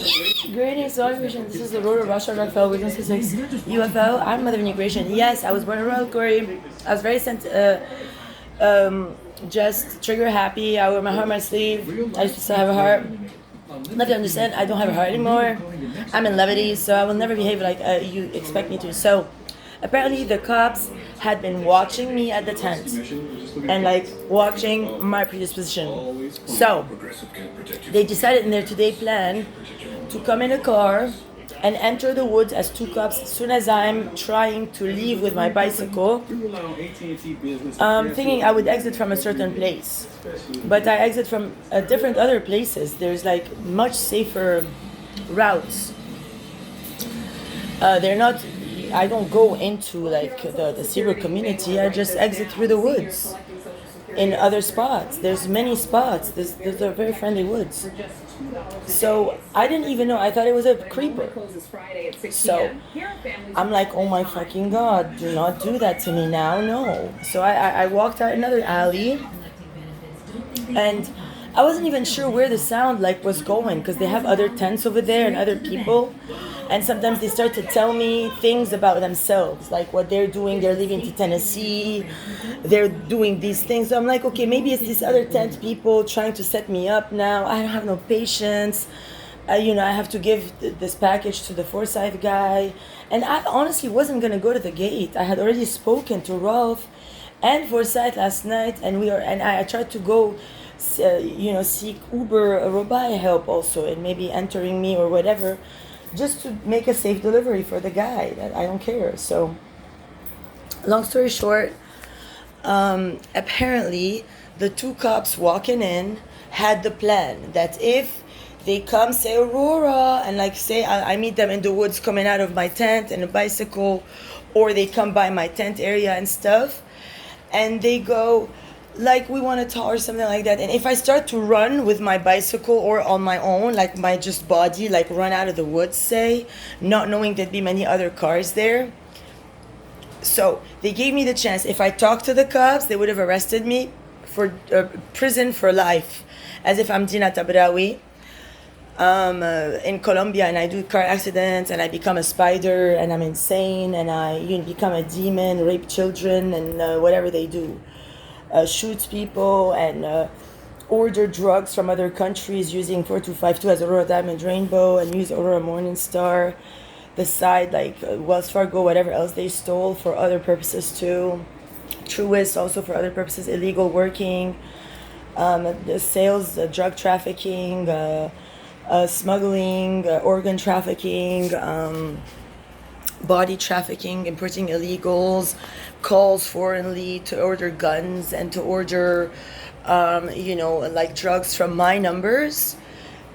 Greetings, celebration. This is Aurora, Russia, Rockefeller, Region 6 UFO. I'm Mother of Immigration. Yes, I was born in Royal Corey. I was very just trigger happy. I wear my heart on my sleeve. I used to still have a heart. Love to understand, I don't have a heart anymore. I'm in levity, so I will never behave like you expect me to. So, apparently the cops had been watching me at the tent and like watching my predisposition. So, they decided in their today plan to come in a car and enter the woods as two cops as soon as I'm trying to leave with my bicycle, thinking I would exit from a certain place. But I exit from different other places. There's like much safer routes. I don't go into like the zebra community. I just exit through the woods in other spots. There's many spots. There's a very friendly woods. So I didn't even know. I thought it was a creeper. So I'm like, oh my fucking God, do not do that to me now. No. So I walked out another alley, and I wasn't even sure where the sound like was going, because they have other tents over there and other people. And sometimes they start to tell me things about themselves, like what they're doing. They're leaving to Tennessee. They're doing these things. So I'm like, okay, maybe it's these other tent people trying to set me up now. I don't have no patience. I have to give this package to the Forsyth guy. And I honestly wasn't going to go to the gate. I had already spoken to Rolf and Forsyth last night. And I tried to go, seek Uber Robai help also, and maybe entering me or whatever, just to make a safe delivery for the guy. That I don't care. So, long story short, apparently the two cops walking in had the plan that if they come say Aurora and like say I meet them in the woods coming out of my tent in a bicycle, or they come by my tent area and stuff, and they go like, we want to talk or something like that. And if I start to run with my bicycle or on my own, like my just body, like run out of the woods, say, not knowing there'd be many other cars there. So they gave me the chance. If I talked to the cops, they would have arrested me for prison for life, as if I'm Dina Tabrawi in Colombia, and I do car accidents and I become a spider and I'm insane and I become a demon, rape children and whatever they do. Shoots people and order drugs from other countries using 4252 as Aurora Diamond Rainbow, and use Aurora Morningstar, the side like Wells Fargo, whatever else they stole, for other purposes too. Truist also for other purposes, illegal working, the sales, drug trafficking, smuggling, organ trafficking, body trafficking, importing illegals, calls foreignly to order guns and to order, like drugs from my numbers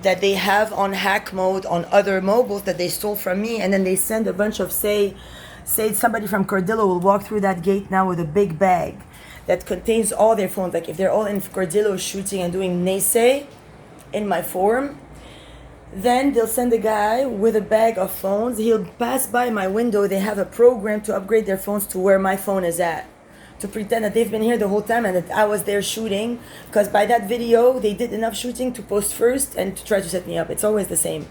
that they have on hack mode on other mobiles that they stole from me. And then they send a bunch of, say somebody from Cordillo will walk through that gate now with a big bag that contains all their phones. Like if they're all in Cordillo shooting and doing naysay in my forum, then they'll send a guy with a bag of phones. He'll pass by my window. They have a program to upgrade their phones to where my phone is at, to pretend that they've been here the whole time and that I was there shooting. Because by that video, they did enough shooting to post first and to try to set me up. It's always the same.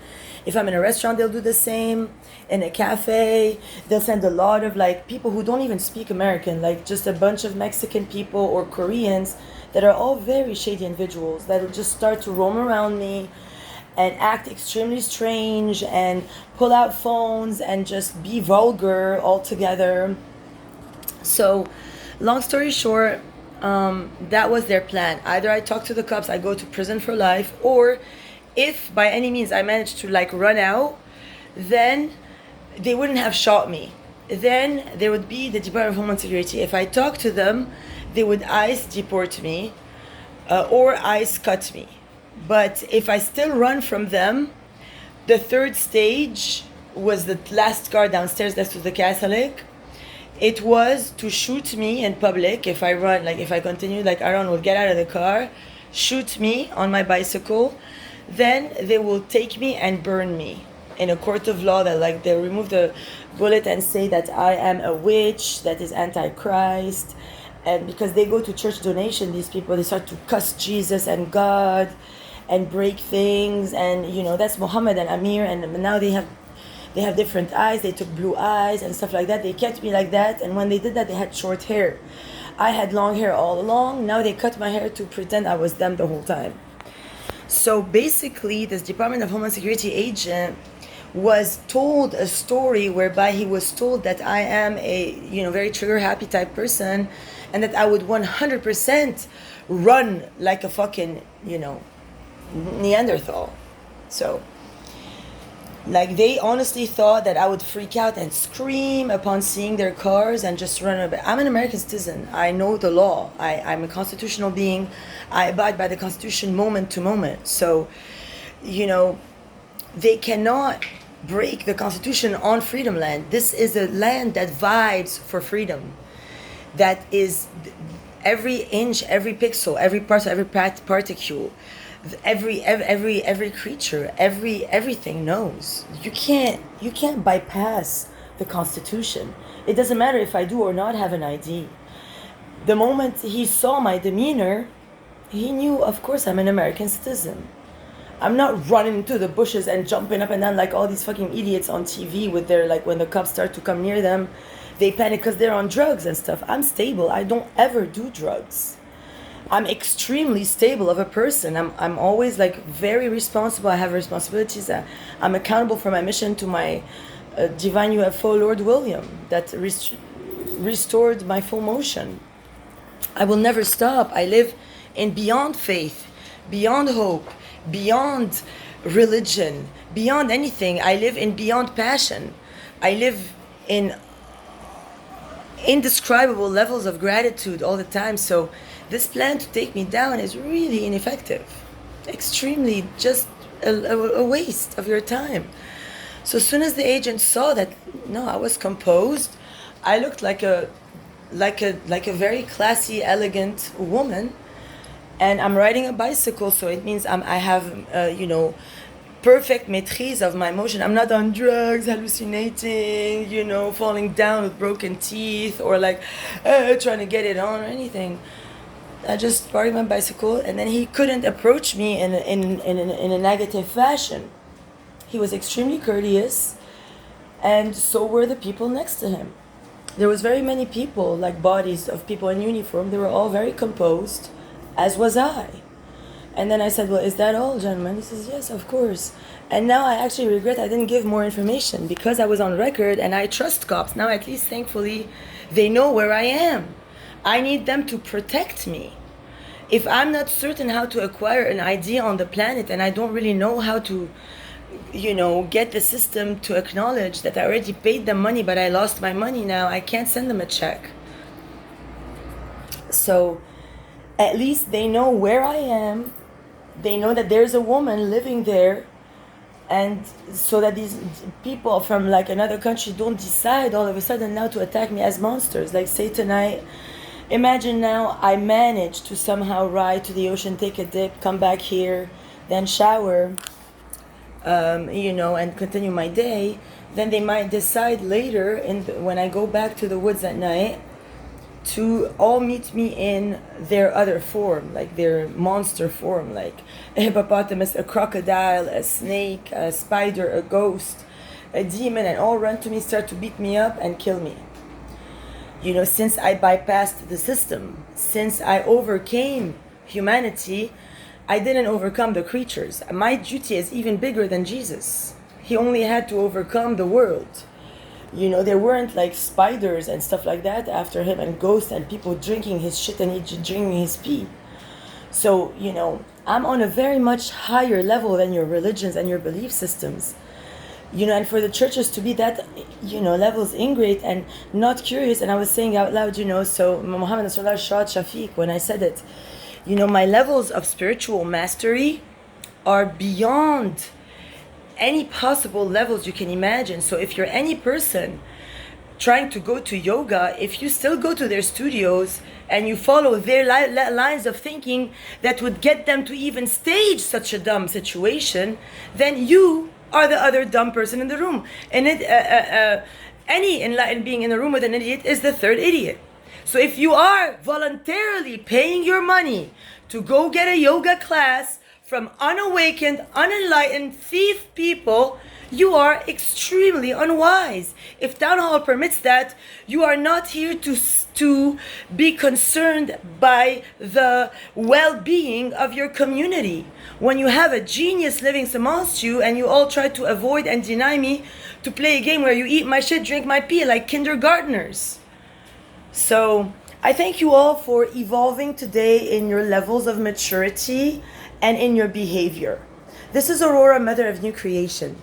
If I'm in a restaurant, they'll do the same. In a cafe, they'll send a lot of like people who don't even speak American, like just a bunch of Mexican people or Koreans that are all very shady individuals that will just start to roam around me and act extremely strange and pull out phones and just be vulgar altogether. So, long story short, that was their plan. Either I talk to the cops, I go to prison for life, or if by any means I managed to like run out, then they wouldn't have shot me. Then there would be the Department of Homeland Security. If I talk to them, they would ICE deport me or ICE cut me. But if I still run from them, the third stage was the last car downstairs next to the Catholic. It was to shoot me in public if I run, like if I continue, like Aaron would get out of the car, shoot me on my bicycle, then they will take me and burn me in a court of law. That like they remove the bullet and say that I am a witch that is antichrist. And because they go to church donation, these people, they start to cuss Jesus and God. and break things, and that's Muhammad and Amir, and now they have different eyes. They took blue eyes and stuff like that. They kept me like that, and when they did that, they had short hair. I had long hair all along. Now they cut my hair to pretend I was them the whole time. So basically, this Department of Homeland Security agent was told a story whereby he was told that I am a very trigger happy type person, and that I would 100% run like a fucking Neanderthal. So like, they honestly thought that I would freak out and scream upon seeing their cars and just run away. I'm an American citizen. I know the law. I'm a constitutional being. I abide by the Constitution moment to moment. So, they cannot break the Constitution on Freedom Land. This is a land that vies for freedom. That is every inch, every pixel, every particle, every particle, every creature, everything knows. You can't bypass the Constitution. It doesn't matter if I do or not have an ID. The moment he saw my demeanor, he knew, of course, I'm an American citizen. I'm not running into the bushes and jumping up and down like all these fucking idiots on TV with their, like, when the cops start to come near them, they panic because they're on drugs and stuff. I'm stable. I don't ever do drugs. I'm extremely stable of a person. I'm always like very responsible. I have responsibilities. I'm accountable for my mission to my divine UFO Lord William that restored my full motion. I will never stop. I live in beyond faith, beyond hope, beyond religion, beyond anything. I live in beyond passion. I live in indescribable levels of gratitude all the time. So this plan to take me down is really ineffective, extremely just a waste of your time. So as soon as the agent saw that, no, I was composed, I looked like a very classy, elegant woman, and I'm riding a bicycle, so it means I have perfect maîtrise of my motion. I'm not on drugs, hallucinating, falling down with broken teeth, or like trying to get it on or anything. I just rode my bicycle, and then he couldn't approach me in a negative fashion. He was extremely courteous, and so were the people next to him. There was very many people, like bodies of people in uniform. They were all very composed, as was I. And then I said, well, is that all, gentlemen? He says, yes, of course. And now I actually regret I didn't give more information, because I was on record and I trust cops. Now at least, thankfully, they know where I am. I need them to protect me. If I'm not certain how to acquire an ID on the planet, and I don't really know how to, get the system to acknowledge that I already paid them money, but I lost my money now, I can't send them a check. So at least they know where I am. They know that there's a woman living there, and so that these people from like another country don't decide all of a sudden now to attack me as monsters. Like, say tonight, imagine now I manage to somehow ride to the ocean, take a dip, come back here, then shower, and continue my day. Then they might decide later, when I go back to the woods at night, to all meet me in their other form, like their monster form, like a hippopotamus, a crocodile, a snake, a spider, a ghost, a demon, and all run to me, start to beat me up and kill me. Since I bypassed the system, since I overcame humanity, I didn't overcome the creatures. My duty is even bigger than Jesus. He only had to overcome the world. There weren't like spiders and stuff like that after him, and ghosts and people drinking his shit and he drinking his pee. So, I'm on a very much higher level than your religions and your belief systems. And for the churches to be that, levels ingrate and not curious. And I was saying out loud, so Muhammad Rasulullah shot Shafiq when I said it. My levels of spiritual mastery are beyond any possible levels you can imagine. So if you're any person trying to go to yoga, if you still go to their studios and you follow their lines of thinking that would get them to even stage such a dumb situation, then you are the other dumb person in the room. And any enlightened being in a room with an idiot is the third idiot. So if you are voluntarily paying your money to go get a yoga class from unawakened, unenlightened, thief people, you are extremely unwise. If Town Hall permits that, you are not here to be concerned by the well-being of your community. When you have a genius living amongst you and you all try to avoid and deny me to play a game where you eat my shit, drink my pee like kindergartners. So I thank you all for evolving today in your levels of maturity and in your behavior. This is Aurora, Mother of New Creation.